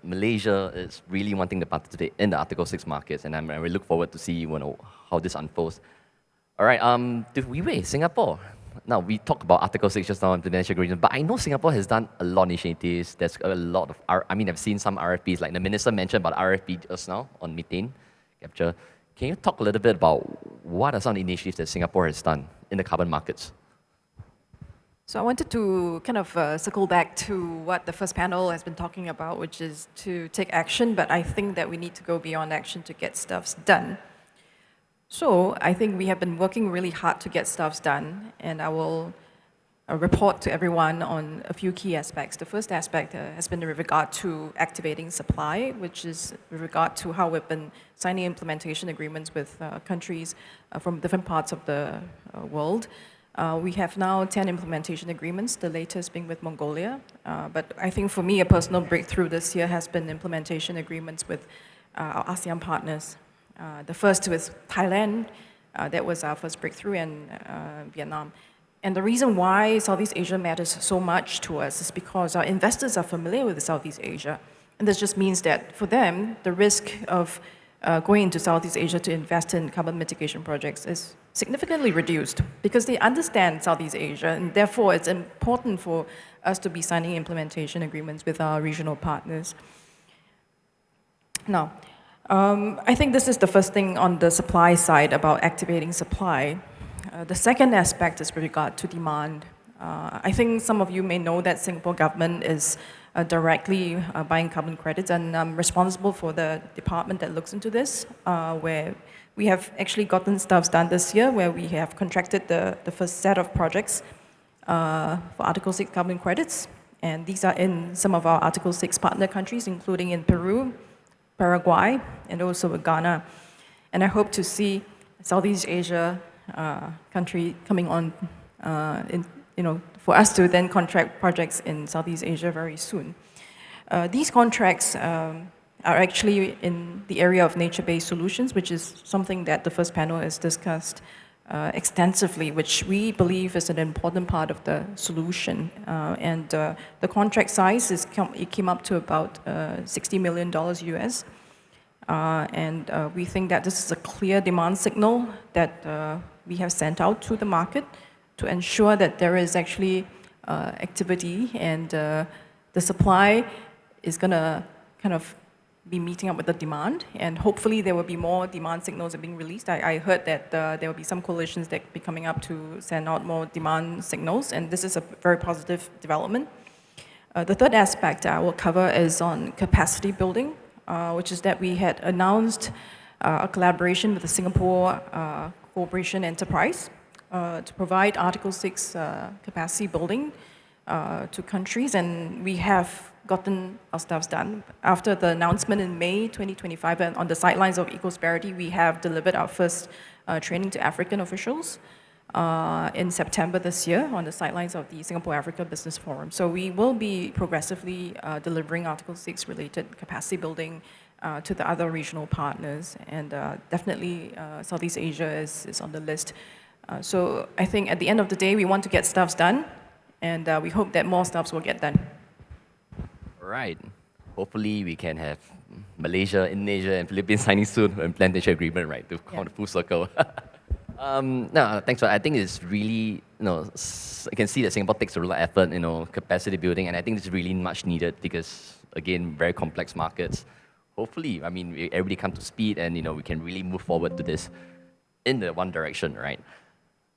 Malaysia is really wanting to participate in the Article 6 markets, and we look forward to see how this unfolds. All right, Singapore. Now, we talked about Article 6 just now in the international agreement, but I know Singapore has done a lot of initiatives. There's a lot of, I've seen some RFPs, like the minister mentioned about RFP just now on methane capture. Can you talk a little bit about what are some of the initiatives that Singapore has done in the carbon markets? So I wanted to kind of circle back to what the first panel has been talking about, which is to take action, but I think that we need to go beyond action to get stuff done. So I think we have been working really hard to get stuff done, and I will report to everyone on a few key aspects. The first aspect has been with regard to activating supply, which is with regard to how we've been signing implementation agreements with countries from different parts of the world. We have now 10 implementation agreements, the latest being with Mongolia. But I think for me, a personal breakthrough this year has been implementation agreements with our ASEAN partners. The first with Thailand, that was our first breakthrough, and Vietnam. And the reason why Southeast Asia matters so much to us is because our investors are familiar with Southeast Asia. And this just means that for them, the risk of going into Southeast Asia to invest in carbon mitigation projects is significantly reduced because they understand Southeast Asia, and therefore it's important for us to be signing implementation agreements with our regional partners. Now, I think this is the first thing on the supply side about activating supply. The second aspect is with regard to demand. I think some of you may know that Singapore government is directly buying carbon credits, and I'm responsible for the department that looks into this, where we have actually gotten stuff done this year, where we have contracted the first set of projects for Article 6 carbon credits, and these are in some of our Article 6 partner countries, including in Peru, Paraguay, and also Ghana. And I hope to see Southeast Asia country coming on, for us to then contract projects in Southeast Asia very soon. These contracts are actually in the area of nature-based solutions, which is something that the first panel has discussed extensively, which we believe is an important part of the solution. And the contract size it came up to about $60 million US. And we think that this is a clear demand signal that we have sent out to the market to ensure that there is actually activity, and the supply is going to kind of be meeting up with the demand, and hopefully there will be more demand signals being released. I heard that there will be some coalitions that will be coming up to send out more demand signals, and this is a very positive development. The third aspect I will cover is on capacity building, which is that we had announced a collaboration with the Singapore Cooperation Enterprise to provide Article 6 capacity building to countries, and we have gotten our stuffs done. After the announcement in May 2025, and on the sidelines of Ecosperity, we have delivered our first training to African officials in September this year on the sidelines of the Singapore Africa Business Forum. So we will be progressively delivering Article 6 related capacity building to the other regional partners, and definitely Southeast Asia is on the list. So I think at the end of the day, we want to get stuffs done, and we hope that more stuffs will get done. Right. Hopefully we can have Malaysia, Indonesia, and Philippines signing soon a plantation agreement, right, to come full circle. No, thanks for. I think it's really, I can see that Singapore takes a lot of effort, capacity building, and I think it's really much needed because, again, very complex markets. Hopefully, I mean, everybody come to speed, and we can really move forward to this in the one direction, right?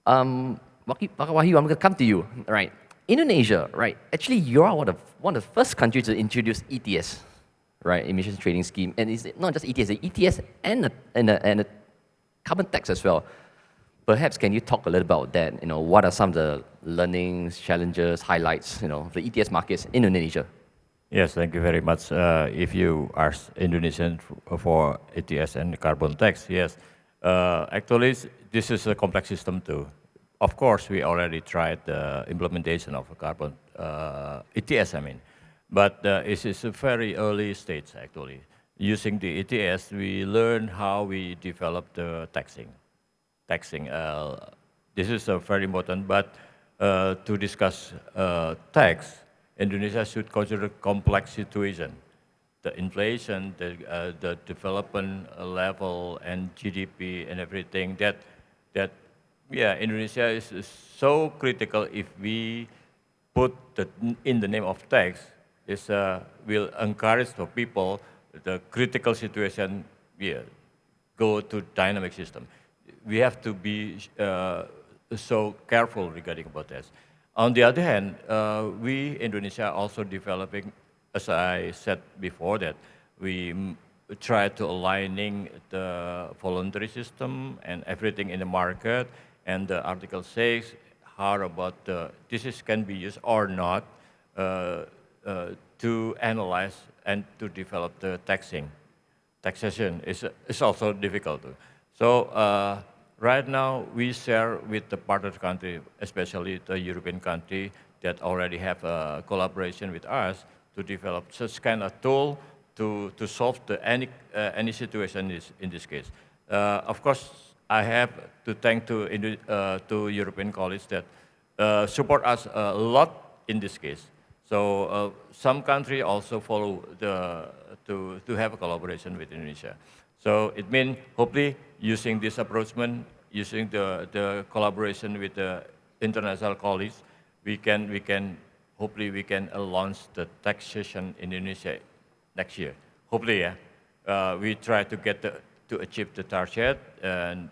Wahyu, I'm going to come to you, right? Indonesia, right? Actually, you're one of the first countries to introduce ETS, right? Emissions Trading Scheme, and it's not just ETS, ETS and a carbon tax as well. Perhaps can you talk a little about that? What are some of the learnings, challenges, highlights, of the ETS markets in Indonesia? Yes, thank you very much. If you ask Indonesian for ETS and carbon tax, yes. Actually, this is a complex system too. Of course, we already tried the implementation of a carbon ETS, but it is a very early stage actually. Using the ETS, we learn how we develop the taxing. This is very important, but to discuss tax, Indonesia should consider complex situation. The inflation, the development level, and GDP and everything that Indonesia is so critical. If we put in the name of tax, will encourage the people the critical situation. Go to dynamic system. We have to be so careful regarding about this. On the other hand, we Indonesia also developing, as I said before, that we try to aligning the voluntary system and everything in the market, and the Article 6, how about this can be used or not to analyze and to develop the taxation is also difficult. So right now we share with the partner country, especially the European country that already have a collaboration with us to develop such kind of tool to solve any situation in this case. Of course, I have to thank to European colleagues that support us a lot in this case. So some country also follow to have a collaboration with Indonesia. So it means hopefully using this approach, using the collaboration with the international colleagues, we can hopefully launch the taxation in Indonesia next year. Hopefully, we try to get to achieve the target, and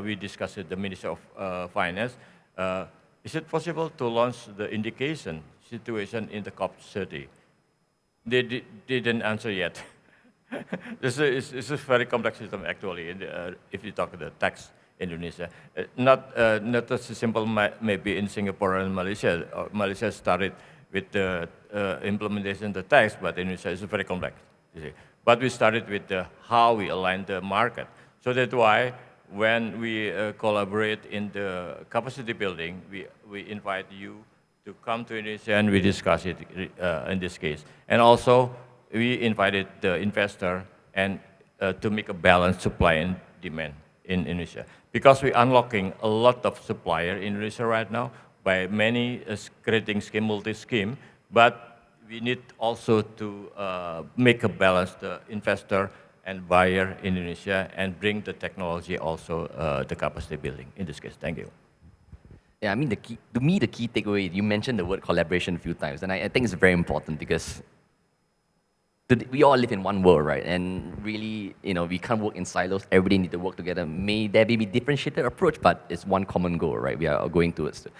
we discussed with the Minister of Finance. Is it possible to launch the indication situation in the COP30? They didn't answer yet. This is a very complex system actually. If you talk about the tax in Indonesia, not as simple maybe in Singapore and Malaysia. Malaysia started with the implementation of the tax, but Indonesia is very complex. You see. But we started with how we align the market. So that's why when we collaborate in the capacity building, we invite you to come to Indonesia and we discuss it in this case. And also, we invited the investor and to make a balanced supply and demand in Indonesia. Because we're unlocking a lot of supplier in Indonesia right now by many creating scheme, multi-scheme, but we need also to make a balanced investor and buyer in Indonesia and bring the technology also the capacity building in this case. Thank you. Yeah, I mean, the key takeaway, you mentioned the word collaboration a few times, and I think it's very important because we all live in one world, right? And really, we can't work in silos. Everybody needs to work together. May there be differentiated approach, but it's one common goal, right? We are going towards. All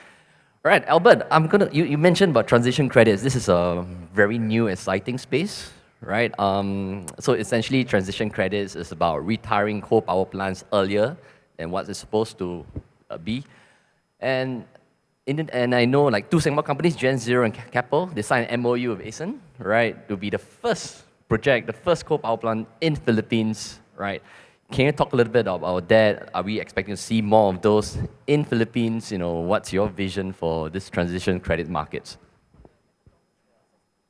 right, Albert, you mentioned about transition credits. This is a very new, exciting space, right? So essentially, transition credits is about retiring coal power plants earlier than what it's supposed to be. And And I know like two Singapore companies, Gen Zero and Keppel, they signed an MOU with ASEAN, right, to be the first project, the first coal power plant in Philippines, right? Can you talk a little bit about that? Are we expecting to see more of those in Philippines? You know, what's your vision for this transition credit markets?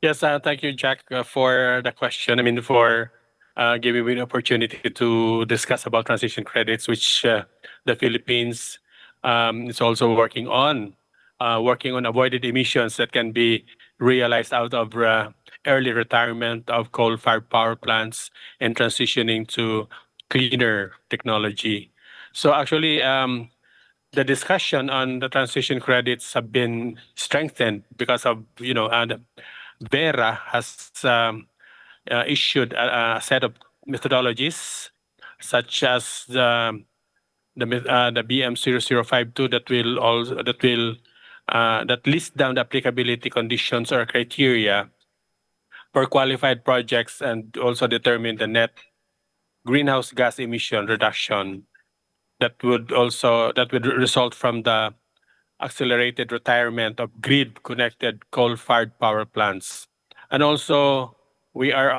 Yes, thank you, Jack, for the question. I mean, for giving me the opportunity to discuss about transition credits, which the Philippines is also working on avoided emissions that can be realized out of early retirement of coal-fired power plants and transitioning to cleaner technology. So actually, the discussion on the transition credits have been strengthened because of Vera has issued a set of methodologies such as the BM0052 that list down the applicability conditions or criteria for qualified projects and also determine the net greenhouse gas emission reduction that would result from the accelerated retirement of grid-connected coal-fired power plants. And also, we are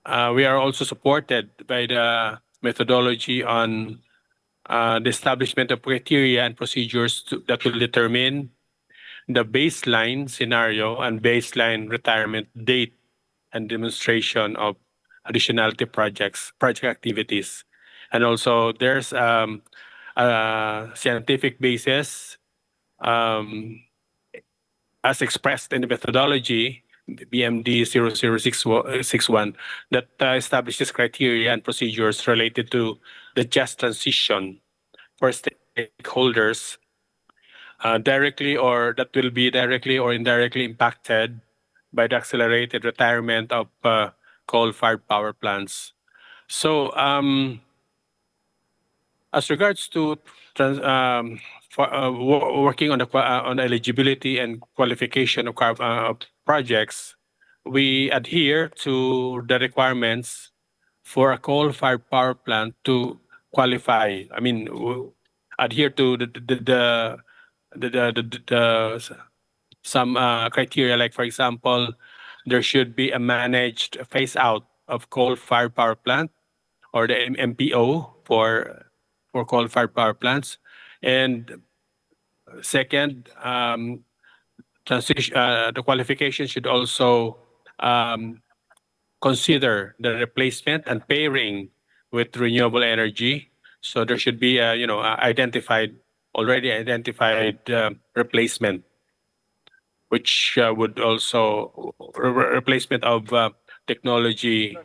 also supported by the methodology on the establishment of criteria and procedures that will determine the baseline scenario and baseline retirement date and demonstration of additionality project activities. And also, there's a scientific basis um, as expressed in the methodology, BMD 0061, that establishes criteria and procedures related to the just transition for stakeholders directly or that will be directly or indirectly impacted by the accelerated retirement of coal-fired power plants. So, as regards to working on eligibility and qualification of projects, we adhere to the requirements for a coal-fired power plant to qualify. I mean, adhere to some criteria, like for example, there should be a managed phase out of coal-fired power plant or the MPO for coal-fired power plants. And second, the qualification should also consider the replacement and pairing with renewable energy. So there should be a already identified replacement, which would also replacement of technology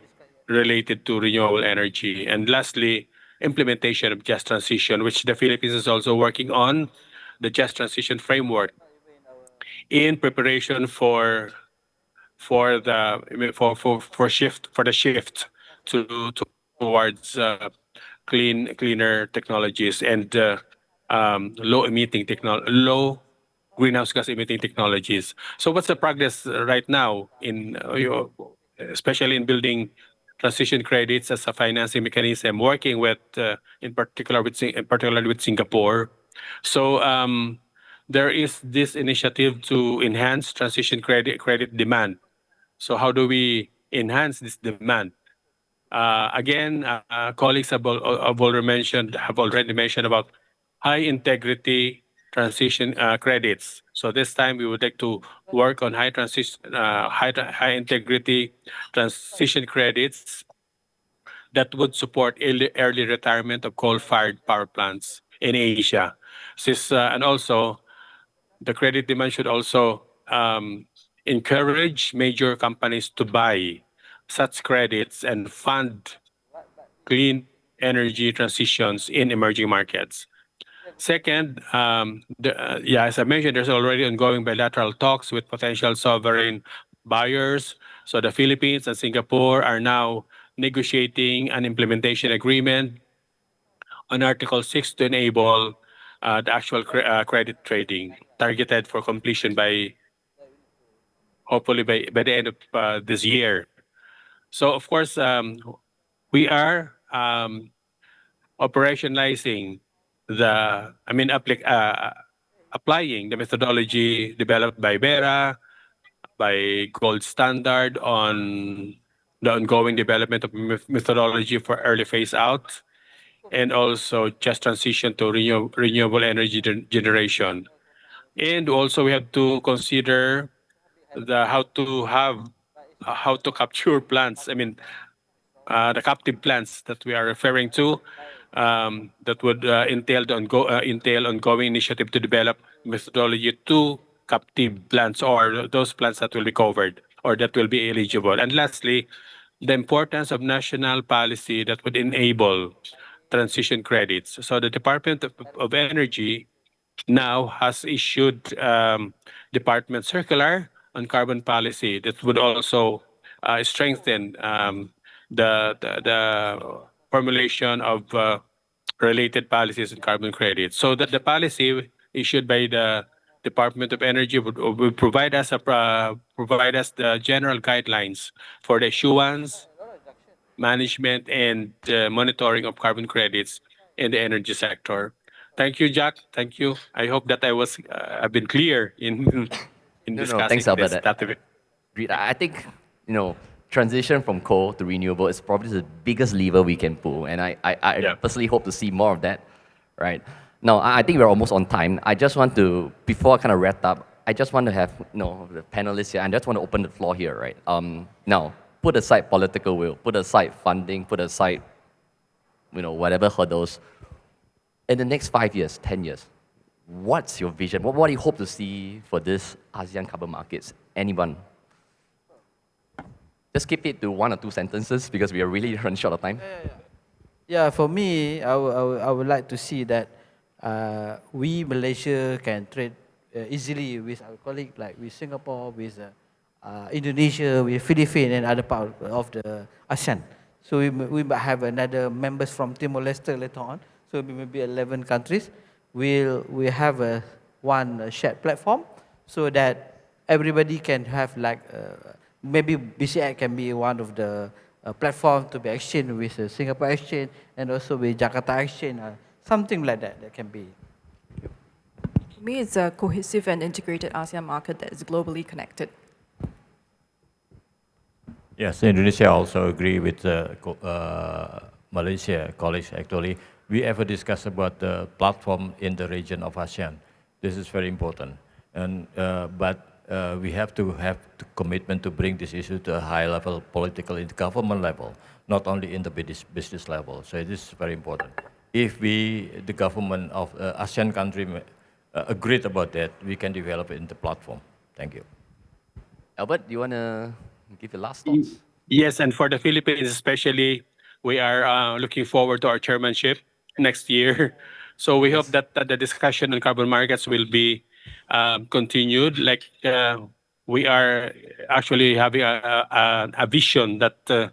related to renewable energy. And lastly, implementation of just transition, which the Philippines is also working on, the just transition framework in preparation for the shift towards cleaner technologies and low greenhouse gas emitting technologies. So what's the progress right now in especially in building transition credits as a financing mechanism, working with in particular with Singapore. So there is this initiative to enhance transition credit demand. So how do we enhance this demand? Again, colleagues have already mentioned about high integrity transition credits. So this time we would like to work on high integrity transition credits that would support early retirement of coal-fired power plants in Asia. And also, the credit demand should also encourage major companies to buy such credits and fund clean energy transitions in emerging markets. Second, as I mentioned, there's already ongoing bilateral talks with potential sovereign buyers. So the Philippines and Singapore are now negotiating an implementation agreement on Article 6 to enable the actual credit trading targeted for completion hopefully by the end of this year. So of course, we are operationalizing applying the methodology developed by Vera, by Gold Standard on the ongoing development of methodology for early phase out, and also just transition to renewable energy generation. And also we have to consider how to capture plants. I mean, the captive plants that we are referring to, that would entail ongoing initiative to develop methodology to captive plants or those plants that will be covered or that will be eligible. And lastly, the importance of national policy that would enable transition credits. So the Department of Energy now has issued department circular on carbon policy that would also strengthen the formulation of related policies and carbon credits. So that the policy issued by the Department of Energy would provide us the general guidelines for the issuance, management, and monitoring of carbon credits in the energy sector. Thank you, Jack. Thank you. I hope that I've been clear in No, thanks, discussing this Albert. topic. I think, transition from coal to renewable is probably the biggest lever we can pull, and I Yeah. personally hope to see more of that, right? Now, I think we're almost on time. I just want to, before I kind of wrap up, I just want to have, the panelists here, I just want to open the floor here, right? Now, put aside political will, put aside funding, put aside, whatever hurdles. In the next 5 years, 10 years, what's your vision? What do you hope to see for this ASEAN carbon markets? Anyone? Just keep it to 1 or 2 sentences because we are really running short of time. Yeah, for me, I would like to see that we Malaysia can trade easily with our colleague, like with Singapore, with Indonesia, with Philippines and other part of the ASEAN. So we might have another members from Timor-Leste later on. So maybe 11 countries. We have one shared platform so that everybody can have maybe BCI can be one of the platform to be exchanged with Singapore Exchange and also with Jakarta Exchange, something like that can be. For me, it's a cohesive and integrated ASEAN market that is globally connected. Yes, Indonesia also agree with Malaysia colleagues actually. We ever discussed about the platform in the region of ASEAN. This is very important. And, but we have to have the commitment to bring this issue to a high level, political, in the government level, not only in the business level. So it is very important. If the government of ASEAN country agreed about that, we can develop it in the platform. Thank you. Albert, do you want to give your last thoughts? Yes, and for the Philippines especially, we are looking forward to our chairmanship next year. So we hope that the discussion on carbon markets will be continued. Like we are actually having a vision that the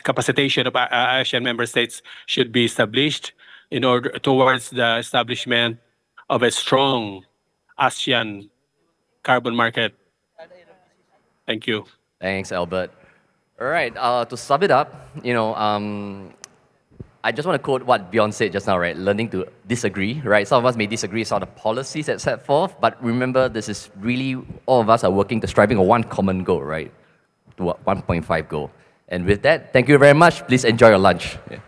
capacitation of ASEAN member states should be established in order towards the establishment of a strong ASEAN carbon market. Thank you. Thanks, Albert. All right, to sum it up, I just want to quote what Bjorn said just now, right? Learning to disagree, right? Some of us may disagree with some of the policies that set forth, but remember, this is really, all of us are working to striving for one common goal, right? To a 1.5 goal. And with that, thank you very much. Please enjoy your lunch. Yeah.